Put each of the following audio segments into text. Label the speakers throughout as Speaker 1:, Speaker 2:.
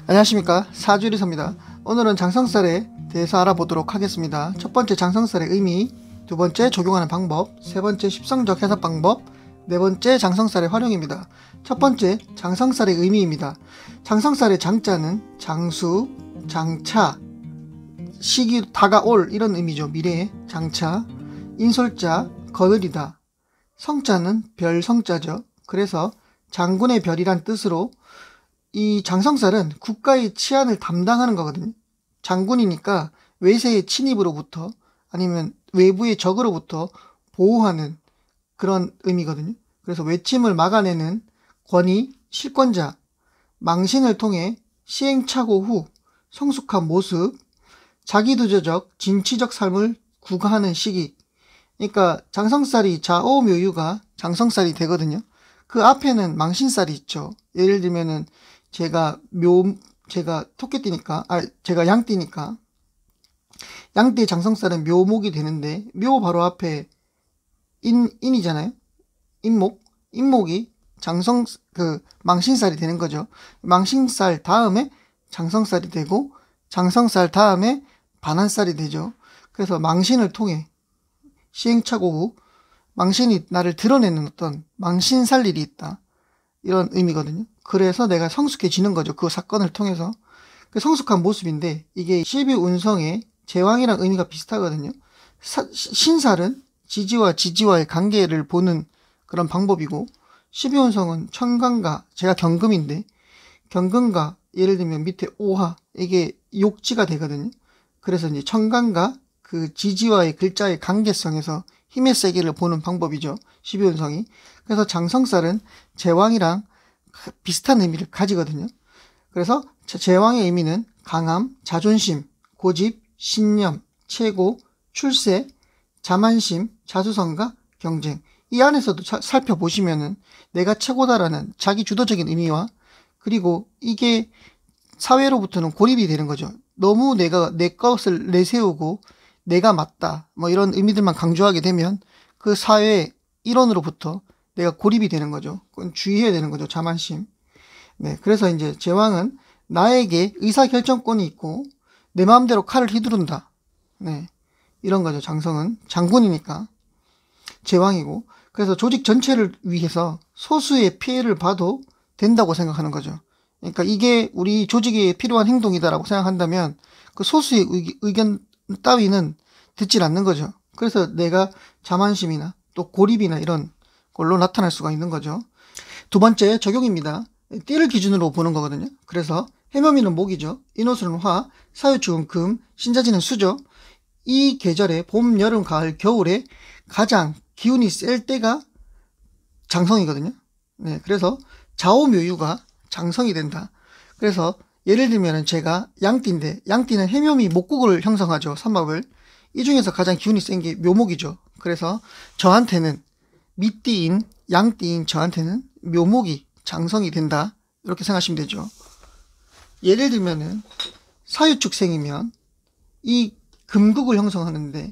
Speaker 1: 안녕하십니까, 사주리서입니다. 오늘은 장성살에 대해서 알아보도록 하겠습니다. 첫 번째, 장성살의 의미, 두 번째, 적용하는 방법, 세 번째, 십성적 해석 방법, 네 번째, 장성살의 활용입니다. 첫 번째, 장성살의 의미입니다. 장성살의 장자는 장수, 장차, 시기 다가올 이런 의미죠. 미래의 장차. 인솔자, 거느리다. 성자는 별 성자죠. 그래서 장군의 별이란 뜻으로 이 장성살은 국가의 치안을 담당하는 거거든요. 장군이니까 외세의 침입으로부터 아니면 외부의 적으로부터 보호하는 그런 의미거든요. 그래서 외침을 막아내는 권위, 실권자, 망신을 통해 시행착오 후 성숙한 모습, 자기두저적, 진취적 삶을 구가하는 시기. 그러니까 장성살이 좌오묘유가 장성살이 되거든요. 그 앞에는 망신살이 있죠. 예를 들면은 제가 토끼띠니까, 제가 양띠니까, 양띠의 장성살은 묘목이 되는데, 묘 바로 앞에 인이잖아요? 인목이 망신살이 되는 거죠. 망신살 다음에 장성살이 되고, 장성살 다음에 반한살이 되죠. 그래서 망신을 통해 시행착오 후, 망신이 나를 드러내는 어떤 망신살 일이 있다. 이런 의미거든요. 그래서 내가 성숙해지는 거죠. 그 사건을 통해서. 그 성숙한 모습인데 이게 12운성의 제왕이랑 의미가 비슷하거든요. 신살은 지지와의 관계를 보는 그런 방법이고 12운성은 천간과, 제가 경금인데 경금과 예를 들면 밑에 오화, 이게 욕지가 되거든요. 그래서 이제 천간과 그 지지와의 글자의 관계성에서 힘의 세계를 보는 방법이죠. 12운성이. 그래서 장성살은 제왕이랑 비슷한 의미를 가지거든요. 그래서 제왕의 의미는 강함, 자존심, 고집, 신념, 최고, 출세, 자만심, 자수성가, 경쟁. 이 안에서도 살펴보시면은 내가 최고다라는 자기 주도적인 의미와, 그리고 이게 사회로부터는 고립이 되는 거죠. 너무 내가 내 것을 내세우고 내가 맞다, 뭐 이런 의미들만 강조하게 되면 그 사회의 일원으로부터 내가 고립이 되는 거죠. 그건 주의해야 되는 거죠. 자만심. 네. 그래서 이제 제왕은 나에게 의사결정권이 있고 내 마음대로 칼을 휘두른다. 네. 이런 거죠. 장성은 장군이니까 제왕이고, 그래서 조직 전체를 위해서 소수의 피해를 봐도 된다고 생각하는 거죠. 그러니까 이게 우리 조직에 필요한 행동이다라고 생각한다면 그 소수의 의견 따위는 듣질 않는 거죠. 그래서 내가 자만심이나 또 고립이나 이런 걸로 나타날 수가 있는 거죠. 두 번째, 적용입니다. 띠를 기준으로 보는 거거든요. 그래서 해묘미는 목이죠. 인호수는 화, 사유축은 금, 신자지는 수죠. 이 계절에 봄, 여름, 가을, 겨울에 가장 기운이 셀 때가 장성이거든요. 네, 그래서 좌오묘유가 장성이 된다. 그래서 예를 들면 제가 양띠인데, 양띠는 해묘미 목국을 형성하죠. 삼합을. 이 중에서 가장 기운이 센 게 묘목이죠. 그래서 저한테는 미띠인, 양띠인 저한테는 묘목이 장성이 된다. 이렇게 생각하시면 되죠. 예를 들면은 사유축생이면 이 금국을 형성하는데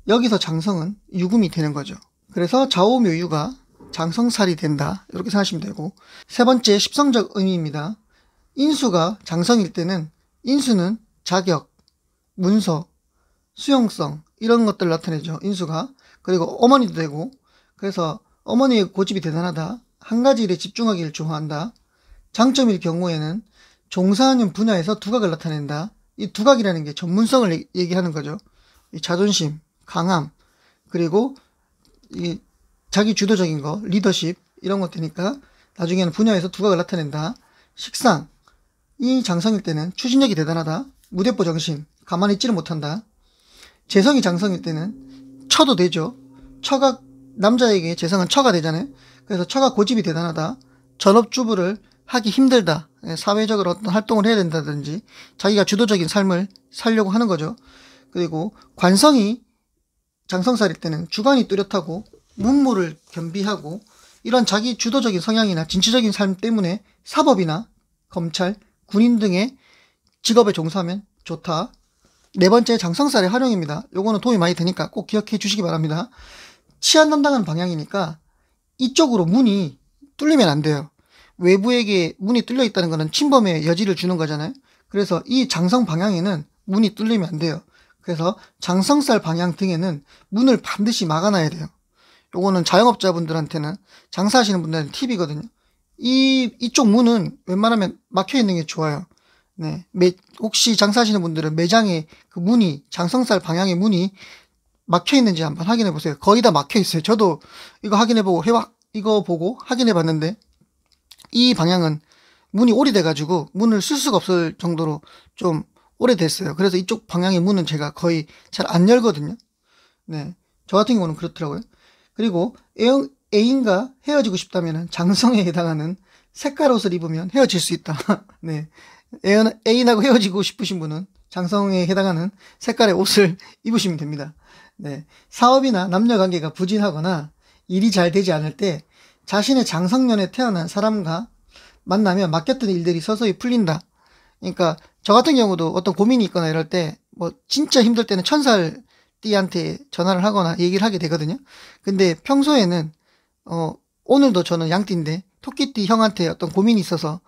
Speaker 1: 여기서 장성은 유금이 되는 거죠. 그래서 좌오묘유가 장성살이 된다. 이렇게 생각하시면 되고, 세 번째, 십성적 의미입니다. 인수가 장성일 때는 인수는 자격, 문서, 수용성 이런 것들을 나타내죠. 인수가. 그리고 어머니도 되고, 그래서 어머니의 고집이 대단하다. 한 가지 일에 집중하기를 좋아한다. 장점일 경우에는 종사하는 분야에서 두각을 나타낸다. 이 두각이라는 게 전문성을 얘기하는 거죠. 이 자존심, 강함, 그리고 이 자기 주도적인 거, 리더십 이런 것들이니까 나중에는 분야에서 두각을 나타낸다. 식상, 이 장성일 때는 추진력이 대단하다. 무대포 정신, 가만히 있지를 못한다. 재성이 장성일 때는 처도 되죠. 처가, 남자에게 재성은 처가 되잖아요. 그래서 처가 고집이 대단하다. 전업주부를 하기 힘들다. 사회적으로 어떤 활동을 해야 된다든지 자기가 주도적인 삶을 살려고 하는 거죠. 그리고 관성이 장성살일 때는 주관이 뚜렷하고 문무를 겸비하고 이런 자기 주도적인 성향이나 진취적인 삶 때문에 사법이나 검찰, 군인 등의 직업에 종사하면 좋다. 네 번째, 장성살의 활용입니다. 요거는 도움이 많이 되니까 꼭 기억해 주시기 바랍니다. 치안 담당하는 방향이니까 이쪽으로 문이 뚫리면 안 돼요. 외부에게 문이 뚫려 있다는 것은 침범의 여지를 주는 거잖아요. 그래서 이 장성 방향에는 문이 뚫리면 안 돼요. 그래서 장성살 방향 등에는 문을 반드시 막아놔야 돼요. 요거는 자영업자분들한테는, 장사하시는 분들한테 팁이거든요. 이쪽 문은 웬만하면 막혀 있는 게 좋아요. 네. 혹시 장사하시는 분들은 매장에 그 문이, 장성살 방향의 문이 막혀 있는지 한번 확인해 보세요. 거의 다 막혀 있어요. 저도 이거 이거 보고 확인해 봤는데, 이 방향은 문이 오래돼 가지고 문을 쓸 수가 없을 정도로 좀 오래됐어요. 그래서 이쪽 방향의 문은 제가 거의 잘 안 열거든요. 네. 저 같은 경우는 그렇더라고요. 그리고 애인과 헤어지고 싶다면 장성에 해당하는 색깔 옷을 입으면 헤어질 수 있다. 네. 애인하고 헤어지고 싶으신 분은 장성에 해당하는 색깔의 옷을 입으시면 됩니다. 네. 사업이나 남녀 관계가 부진하거나 일이 잘 되지 않을 때 자신의 장성년에 태어난 사람과 만나면 맡겼던 일들이 서서히 풀린다. 그러니까 저 같은 경우도 어떤 고민이 있거나 이럴 때 뭐 진짜 힘들 때는 천살 띠한테 전화를 하거나 얘기를 하게 되거든요. 근데 평소에는 오늘도 저는 양띠인데 토끼띠 형한테 어떤 고민이 있어서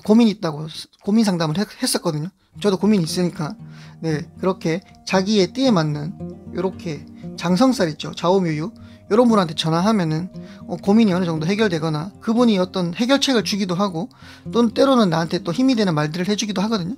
Speaker 1: 고민이 있다고 고민 상담을 했었거든요. 저도 고민이 있으니까. 네, 그렇게 자기의 띠에 맞는 요렇게 장성살 있죠. 좌우묘유. 요런 분한테 전화하면은 고민이 어느 정도 해결되거나 그분이 어떤 해결책을 주기도 하고, 또는 때로는 나한테 또 힘이 되는 말들을 해주기도 하거든요.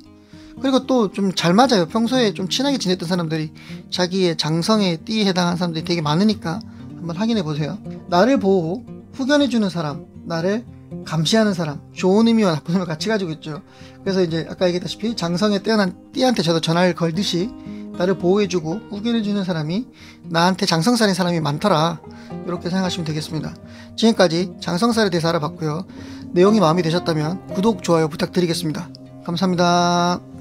Speaker 1: 그리고 또 좀 잘 맞아요. 평소에 좀 친하게 지냈던 사람들이 자기의 장성의 띠에 해당하는 사람들이 되게 많으니까 한번 확인해 보세요. 나를 보호, 후견해주는 사람, 나를 감시하는 사람, 좋은 의미와 나쁜 의미를 같이 가지고 있죠. 그래서 이제 아까 얘기했다시피 장성에 태어난 띠한테 저도 전화를 걸듯이 나를 보호해주고 후견해주는 사람이 나한테 장성살인 사람이 많더라, 이렇게 생각하시면 되겠습니다. 지금까지 장성살에 대해서 알아봤고요. 내용이 마음에 드셨다면 구독, 좋아요 부탁드리겠습니다. 감사합니다.